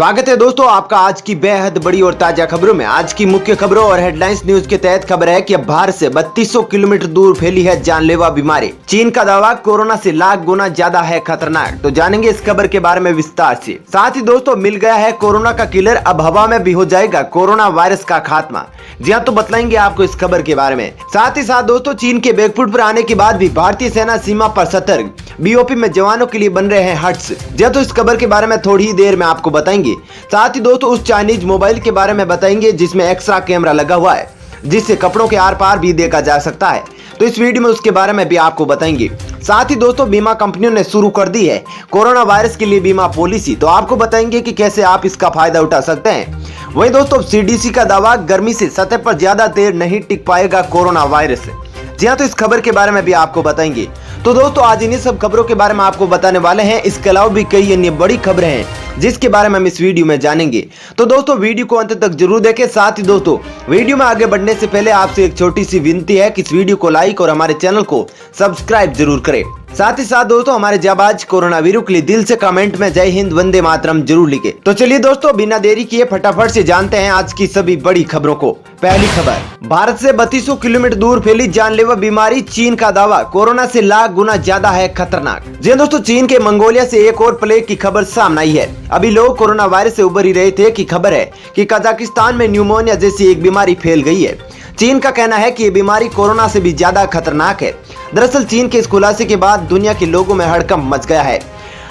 स्वागत है दोस्तों आपका आज की बेहद बड़ी और ताजा खबरों में। आज की मुख्य खबरों और हेडलाइंस न्यूज के तहत खबर है कि अब भारत से 3200 किलोमीटर दूर फैली है जानलेवा बीमारी। चीन का दावा कोरोना से लाख गुना ज्यादा है खतरनाक। तो जानेंगे इस खबर के बारे में विस्तार से। साथ ही दोस्तों मिल गया है कोरोना का किलर, अब हवा में भी हो जाएगा कोरोना वायरस का खात्मा। जी हाँ, तो बतलाएंगे आपको इस खबर के बारे में। साथ ही साथ दोस्तों चीन के बैकफुट पर आने के बाद भी भारतीय सेना सीमा पर सतर्क, बीओपी में जवानों के लिए बन रहे हैं हट्स। जी हाँ, तो इस खबर के बारे में थोड़ी ही देर में आपको बताएंगे। साथ ही दोस्तों उस चाइनीज मोबाइल के बारे में बताएंगे जिसमें एक्स्ट्रा कैमरा लगा हुआ है, जिससे कपड़ों के आर पार भी देखा जा सकता है। तो इस वीडियो में उसके बारे में भी आपको बताएंगे। साथ ही दोस्तों बीमा कंपनियों ने शुरू कर दी है कोरोना वायरस के लिए बीमा पॉलिसी, तो आपको बताएंगे कि कैसे आप इसका फायदा उठा सकते हैं। वहीं दोस्तों सीडीसी का दावा, गर्मी से सतह पर ज्यादा देर नहीं टिक पाएगा कोरोना वायरस। जी हाँ, तो इस खबर के बारे में भी आपको बताएंगे। तो दोस्तों आज इन्हीं सब खबरों के बारे में आपको बताने वाले हैं। इसके अलावा भी कई अन्य बड़ी खबरें हैं जिसके बारे में हम इस वीडियो में जानेंगे। तो दोस्तों वीडियो को अंत तक जरूर देखें। साथ ही दोस्तों वीडियो में आगे बढ़ने से पहले आपसे एक छोटी सी विनती है कि इस वीडियो को लाइक और हमारे चैनल को सब्सक्राइब जरूर करें। साथ ही साथ दोस्तों हमारे जाबाज कोरोना वीरों के लिए दिल से कमेंट में जय हिंद वंदे मातरम जरूर लिखे। तो चलिए दोस्तों बिना देरी किए फटाफट से जानते हैं आज की सभी बड़ी खबरों को। पहली खबर, भारत से 3200 किलोमीटर दूर फैली जानलेवा बीमारी, चीन का दावा कोरोना से लाख गुना ज्यादा है खतरनाक। जी दोस्तों चीन के मंगोलिया से एक और प्लेग की खबर सामने आई है। अभी लोग कोरोना वायरस से उबर ही रहे थे कि खबर है कि कजाकिस्तान में न्यूमोनिया जैसी एक बीमारी फैल गई है। चीन का कहना है कि ये बीमारी कोरोना से भी ज्यादा खतरनाक है। दरअसल चीन के इस खुलासे के बाद दुनिया के लोगों में हड़कंप मच गया है।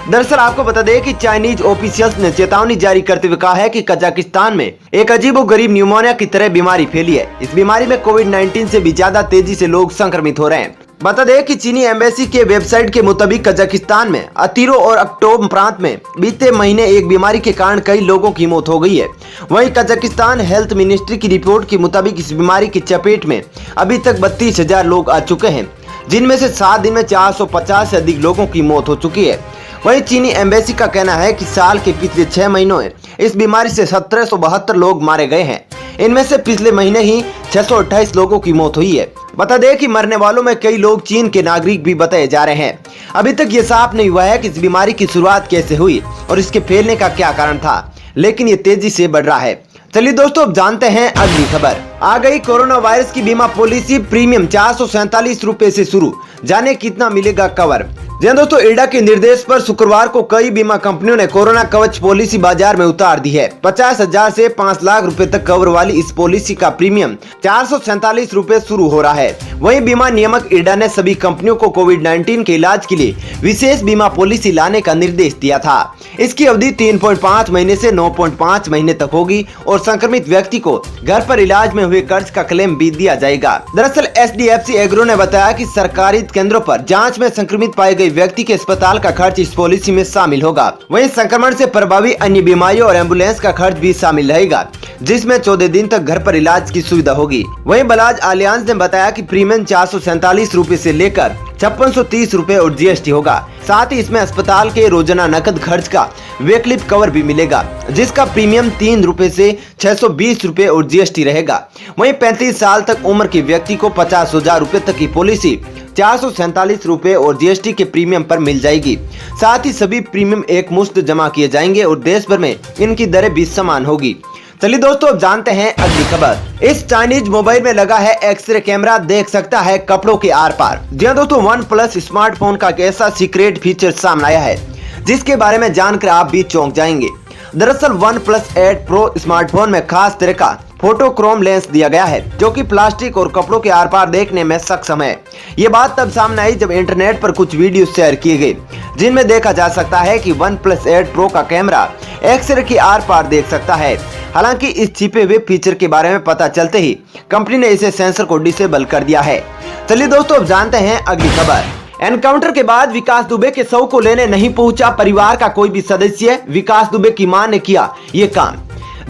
दरअसल आपको बता दें कि चाइनीज ऑफिशियल्स ने चेतावनी जारी करते हुए कहा है कि कजाकिस्तान में एक अजीबोगरीब न्यूमोनिया की तरह बीमारी फैली है। इस बीमारी में कोविड-19 से भी ज्यादा तेजी से लोग संक्रमित हो रहे हैं। बता दें कि चीनी एम्बेसी के वेबसाइट के मुताबिक कजाकिस्तान में अतीरो और अक्टोब प्रांत में बीते महीने एक बीमारी के कारण कई लोगों की मौत हो गई है। वहीं कजाकिस्तान हेल्थ मिनिस्ट्री की रिपोर्ट के मुताबिक इस बीमारी की चपेट में अभी तक 32,000 लोग आ चुके हैं, जिनमें से 7 दिन में 450 से अधिक लोगों की मौत हो चुकी है। वहीं चीनी एम्बेसी का कहना है कि साल के पिछले 6 महीनों में इस बीमारी से 1772 लोग मारे गए हैं। इनमें से पिछले महीने ही 628 लोगों की मौत हुई है। बता दें कि मरने वालों में कई लोग चीन के नागरिक भी बताए जा रहे हैं। अभी तक ये साफ नहीं हुआ है कि इस बीमारी की शुरुआत कैसे हुई और इसके फैलने का क्या कारण था, लेकिन ये तेजी से बढ़ रहा है। चलिए दोस्तों अब जानते हैं अगली खबर। आ गई कोरोना वायरस की बीमा पॉलिसी, प्रीमियम 447 रुपए से शुरू, जाने कितना मिलेगा कवर। जी दोस्तों इरडा के निर्देश पर शुक्रवार को कई बीमा कंपनियों ने कोरोना कवच पॉलिसी बाजार में उतार दी है। 50,000 से 5 लाख रुपए तक कवर वाली इस पॉलिसी का प्रीमियम 447 रुपए शुरू हो रहा है। वहीं बीमा नियामक इरडा ने सभी कंपनियों को कोविड-19 के इलाज के लिए विशेष बीमा पॉलिसी लाने का निर्देश दिया था। इसकी अवधि 3.5 महीने से 9.5 महीने तक होगी और संक्रमित व्यक्ति को घर पर इलाज में हुए खर्च का क्लेम भी दिया जाएगा। दरअसल HDFC एग्रो ने बताया कि सरकारी केंद्रों पर जांच में संक्रमित पाए गए व्यक्ति के अस्पताल का खर्च इस पॉलिसी में शामिल होगा। वहीं संक्रमण से प्रभावी अन्य बीमारियों और एम्बुलेंस का खर्च भी शामिल रहेगा, जिसमें 14 दिन तक घर पर इलाज की सुविधा होगी। वहीं बजाज एलियांज ने बताया कि प्रीमियम 447 रुपए से लेकर 5630 रुपए और GST होगा। साथ ही इसमें अस्पताल के रोजाना नकद खर्च का वैकल्पिक कवर भी मिलेगा, जिसका प्रीमियम 3 रुपए से 620 रुपए और GST रहेगा। वहीं 35 साल तक उम्र के व्यक्ति को 50,000 रुपए तक की पॉलिसी 447 रुपए और GST के प्रीमियम पर मिल जाएगी। साथ ही सभी प्रीमियम एक मुश्त जमा किए जाएंगे और देश भर में इनकी दरें भी समान होगी। चलिए दोस्तों अब जानते हैं अगली खबर। इस चाइनीज मोबाइल में लगा है एक्सरे कैमरा, देख सकता है कपड़ों के आर पार। जी हाँ दोस्तों वन प्लस स्मार्टफोन का एक ऐसा सीक्रेट फीचर सामने आया है जिसके बारे में जानकर आप भी चौंक जाएंगे। दरअसल OnePlus 8 Pro स्मार्टफोन में खास तरह का फोटोक्रोम लेंस दिया गया है, जो कि प्लास्टिक और कपड़ों के आर पार देखने में सक्षम है। ये बात तब सामने आई जब इंटरनेट पर कुछ वीडियो शेयर किए गए, जिनमें देखा जा सकता है कि OnePlus 8 Pro का कैमरा एक्सरे के आर पार देख सकता है। हालांकि इस छिपे हुए फीचर के बारे में पता चलते ही कंपनी ने इसे सेंसर को डिसेबल कर दिया है। चलिए दोस्तों अब जानते हैं अगली खबर। एनकाउंटर के बाद विकास दुबे के शव को लेने नहीं पहुंचा परिवार का कोई भी सदस्य, विकास दुबे की मां ने किया ये काम।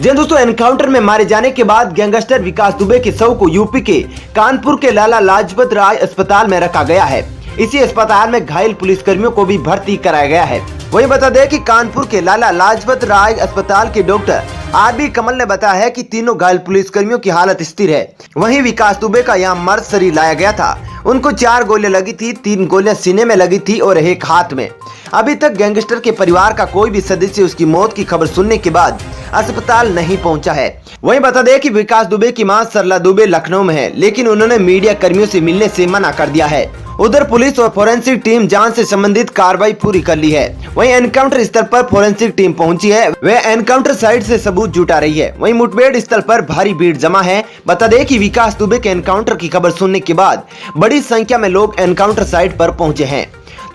जी दोस्तों एनकाउंटर में मारे जाने के बाद गैंगस्टर विकास दुबे के शव को यूपी के कानपुर के लाला लाजपत राय अस्पताल में रखा गया है। इसी अस्पताल में घायल पुलिसकर्मियों को भी भर्ती कराया गया है। वहीं बता दें कि कानपुर के लाला लाजपत राय अस्पताल के डॉक्टर आर.बी. कमल ने बताया है कि तीनों घायल पुलिसकर्मियों की हालत स्थिर है। वहीं विकास दुबे का यहाँ मर्द शरीर लाया गया था। उनको 4 गोलियां लगी थी, 3 गोलियां सीने में लगी थी और 1 हाथ में। अभी तक गैंगस्टर के परिवार का कोई भी सदस्य उसकी मौत की खबर सुनने के बाद अस्पताल नहीं पहुंचा है। वहीं बता दें कि विकास दुबे की मां सरला दुबे लखनऊ में है, लेकिन उन्होंने मीडिया कर्मियों से मिलने से मना कर दिया है। उधर पुलिस और फोरेंसिक टीम जांच से संबंधित कार्रवाई पूरी कर ली है। वहीं एनकाउंटर स्थल पर फोरेंसिक टीम पहुंची है। वह एनकाउंटर साइट से सबूत जुटा रही है। वहीं मुठभेड़ स्थल पर भारी भीड़ जमा है। बता दें कि विकास दुबे के एनकाउंटर की खबर सुनने के बाद बड़ी संख्या में लोग एनकाउंटर साइट पर पहुंचे हैं।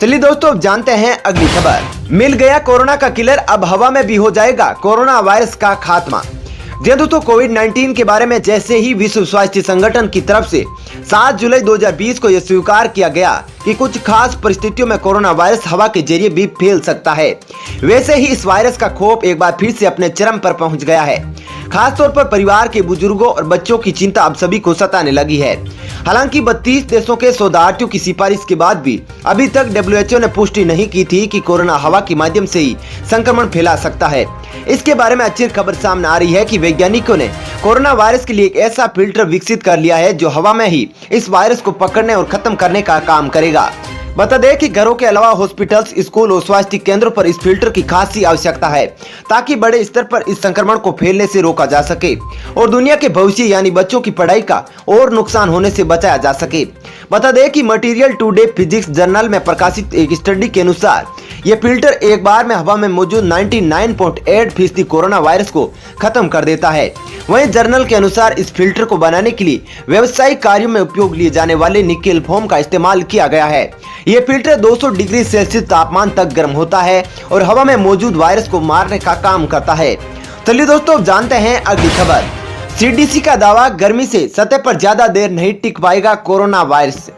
चलिए दोस्तों, अब जानते हैं अगली खबर। मिल गया कोरोना का किलर, अब हवा में भी हो जाएगा कोरोना वायरस का खात्मा। जी दोस्तों, कोविड-19 के बारे में जैसे ही विश्व स्वास्थ्य संगठन की तरफ से 7 जुलाई 2020 को यह स्वीकार किया गया कि कुछ खास परिस्थितियों में कोरोना वायरस हवा के जरिए भी फैल सकता है, वैसे ही इस वायरस का खौफ एक बार फिर से अपने चरम पर पहुंच गया है। खासतौर पर परिवार के बुजुर्गों और बच्चों की चिंता अब सभी को सताने लगी है। हालांकि 32 देशों के शोधार्थियों की सिफारिश के बाद भी अभी तक WHO ने पुष्टि नहीं की थी कि कोरोना हवा के माध्यम से ही संक्रमण फैला सकता है। इसके बारे में अच्छी खबर सामने आ रही है कि वैज्ञानिकों ने कोरोना वायरस के लिए एक ऐसा फिल्टर विकसित कर लिया है जो हवा में ही इस वायरस को पकड़ने और खत्म करने का काम करेगा। बता दें कि घरों के अलावा हॉस्पिटल्स, स्कूल और स्वास्थ्य केंद्रों पर इस फिल्टर की खासी आवश्यकता है, ताकि बड़े स्तर पर इस संक्रमण को फैलने से रोका जा सके और दुनिया के भविष्य यानी बच्चों की पढ़ाई का और नुकसान होने से बचाया जा सके। बता दें कि मटेरियल टुडे फिजिक्स जर्नल में प्रकाशित एक स्टडी के अनुसार ये फिल्टर एक बार में हवा में मौजूद 99.8% कोरोना वायरस को खत्म कर देता है। वहीं जर्नल के अनुसार इस फिल्टर को बनाने के लिए व्यावसायिक कार्यों में उपयोग लिए जाने वाले निकेल फोम का इस्तेमाल किया गया है। ये फिल्टर 200 डिग्री सेल्सियस तापमान तक गर्म होता है और हवा में मौजूद वायरस को मारने का काम करता है। चलिए दोस्तों, जानते हैं अगली खबर। CDC का दावा, गर्मी से सतह पर ज्यादा देर नहीं टिक पाएगा कोरोना वायरस।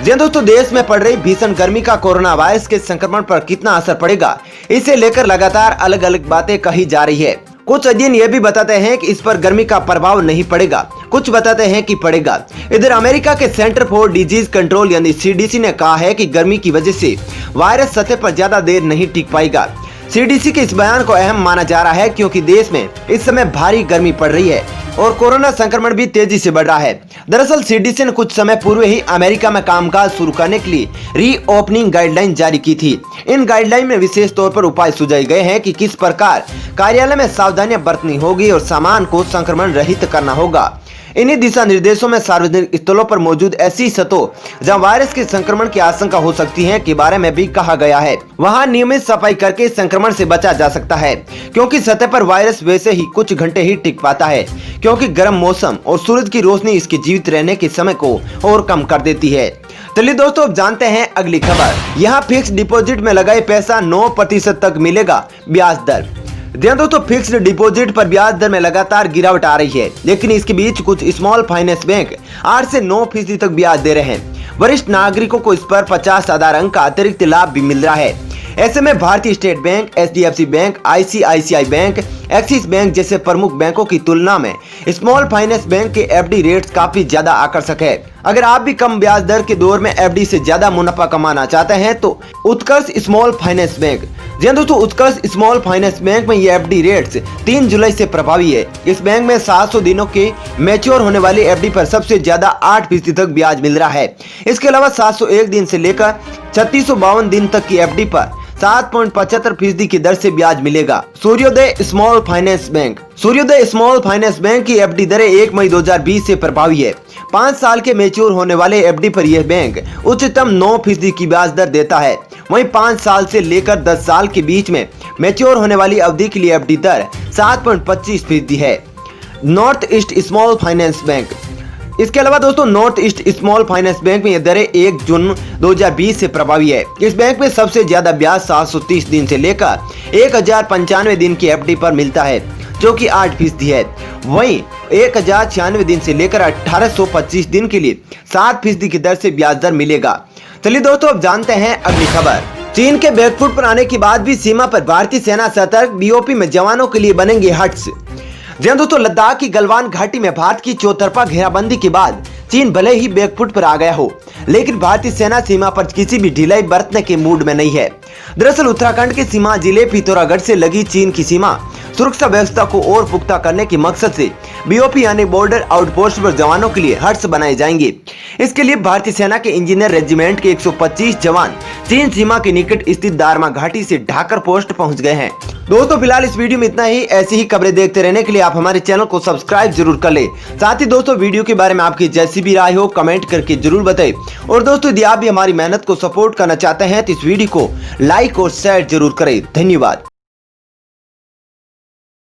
जी दोस्तों, देश में पड़ रही भीषण गर्मी का कोरोना वायरस के संक्रमण पर कितना असर पड़ेगा, इसे लेकर लगातार अलग अलग बातें कही जा रही है। कुछ अध्ययन ये भी बताते हैं कि इस पर गर्मी का प्रभाव नहीं पड़ेगा, कुछ बताते हैं कि पड़ेगा। इधर अमेरिका के सेंटर फॉर डिजीज कंट्रोल यानी CDC ने कहा है कि गर्मी की वजह से वायरस सतह पर ज्यादा देर नहीं टिक पाएगा। CDC के इस बयान को अहम माना जा रहा है क्योंकि देश में इस समय भारी गर्मी पड़ रही है और कोरोना संक्रमण भी तेजी से बढ़ रहा है। दरअसल CDC ने कुछ समय पूर्व ही अमेरिका में कामकाज शुरू करने के लिए रीओपनिंग गाइडलाइन जारी की थी। इन गाइडलाइन में विशेष तौर पर उपाय सुझाए गए हैं कि किस प्रकार कार्यालय में सावधानियां बरतनी होगी और सामान को संक्रमण रहित करना होगा। इन्हीं दिशा निर्देशों में सार्वजनिक स्थलों पर मौजूद ऐसी सतहों जहां वायरस के संक्रमण की आशंका हो सकती है के बारे में भी कहा गया है। वहां नियमित सफाई करके संक्रमण से बचा जा सकता है, क्योंकि सतह पर वायरस वैसे ही कुछ घंटे ही टिक पाता है, क्योंकि गर्म मौसम और सूरज की रोशनी इसके जीवित रहने के समय को और कम कर देती है। चलिए दोस्तों, अब जानते हैं अगली खबर। यहाँ फिक्स डिपॉजिट में लगाए पैसा 9% तक मिलेगा ब्याज दर। दोस्तों, फिक्स्ड डिपॉजिट पर ब्याज दर में लगातार गिरावट आ रही है, लेकिन इसके बीच कुछ स्मॉल फाइनेंस बैंक 8 से 9% तक ब्याज दे रहे हैं। वरिष्ठ नागरिकों को इस पर 50,000 अंक का अतिरिक्त लाभ भी मिल रहा है। ऐसे में भारतीय state bank, HDFC bank, ICICI bank, axis bank जैसे प्रमुख बैंकों की तुलना में स्मॉल फाइनेंस बैंक के FD रेट्स काफी ज्यादा आकर्षक है। अगर आप भी कम ब्याज दर के दौर में FD से ज्यादा मुनाफा कमाना चाहते हैं तो उत्कर्ष स्मॉल फाइनेंस बैंक, जी दोस्तों, उत्कर्ष स्मॉल फाइनेंस बैंक में ये FD रेट्स 3 जुलाई से प्रभावी है। इस बैंक में 700 दिनों के मैच्योर होने वाली FD पर सबसे ज्यादा 8% तक ब्याज मिल रहा है। इसके अलावा 701 दिन से लेकर 3652 दिन तक की FD पर 7.75% की दर से ब्याज मिलेगा। सूर्योदय स्मॉल फाइनेंस बैंक, सूर्योदय स्मॉल फाइनेंस बैंक की FD दरें 1 मई 2020 से प्रभावी है। 5 साल के मैच्योर होने वाले FD पर यह बैंक उच्चतम 9% की ब्याज दर देता है। वहीं 5 साल से लेकर 10 साल के बीच में मैच्योर होने वाली अवधि के लिए FD दर 7.25% है। North east small finance bank, इसके अलावा दोस्तों north east small finance bank में यह दरें 1 जून 2020 से प्रभावी है। इस बैंक में सबसे ज्यादा ब्याज 730 दिन से लेकर 1095 दिन की FD पर मिलता है, जो कि 8% है। वहीं 1096 दिन से लेकर 1825 दिन के लिए 7% की दर से ब्याज दर मिलेगा। चलिए दोस्तों, अब जानते हैं अगली खबर। चीन के बैकफुट पर आने के बाद भी सीमा पर भारतीय सेना सतर्क, BOP में जवानों के लिए बनेंगे हट्स। जी दोस्तों, लद्दाख की गलवान घाटी में भारत की चौतरफा घेराबंदी के बाद चीन भले ही बैकफुट पर आ गया हो, लेकिन भारतीय सेना सीमा पर किसी भी ढिलाई बरतने के मूड में नहीं है। दरअसल उत्तराखंड के सीमा जिले पिथौरागढ़ से लगी चीन की सीमा सुरक्षा व्यवस्था को और पुख्ता करने के मकसद से बीओपी यानी बॉर्डर आउटपोस्ट पर जवानों के लिए हट्स बनाए जाएंगे। इसके लिए भारतीय सेना के इंजीनियर रेजिमेंट के 125 जवान चीन सीमा के निकट स्थित दारमा घाटी से ढाकर पोस्ट पहुंच गए हैं। दोस्तों फिलहाल इस वीडियो में इतना ही। ऐसी ही खबरें देखते रहने के लिए आप हमारे चैनल को सब्सक्राइब जरूर कर ले। साथ ही दोस्तों वीडियो के बारे में आपकी जैसी भी राय हो कमेंट करके जरूर बताएं। और दोस्तों यदि आप भी हमारी मेहनत को सपोर्ट करना चाहते हैं तो इस वीडियो को लाइक और शेयर जरूर करें। धन्यवाद।